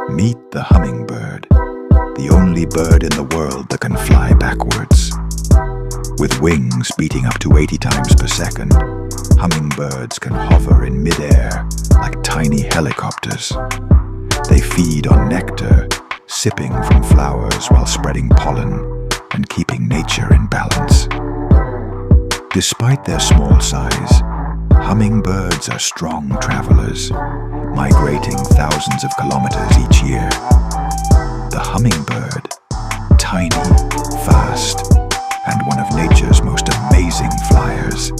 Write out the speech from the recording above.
Meet the hummingbird, the only bird in the world that can fly backwards. With wings beating up to 80 times per second, hummingbirds can hover in midair like tiny helicopters. They feed on nectar, sipping from flowers while spreading pollen and keeping nature in balance. Despite their small size, hummingbirds are strong travelers, migrating thousands of kilometers each year. The hummingbird, tiny, fast, and one of nature's most amazing flyers.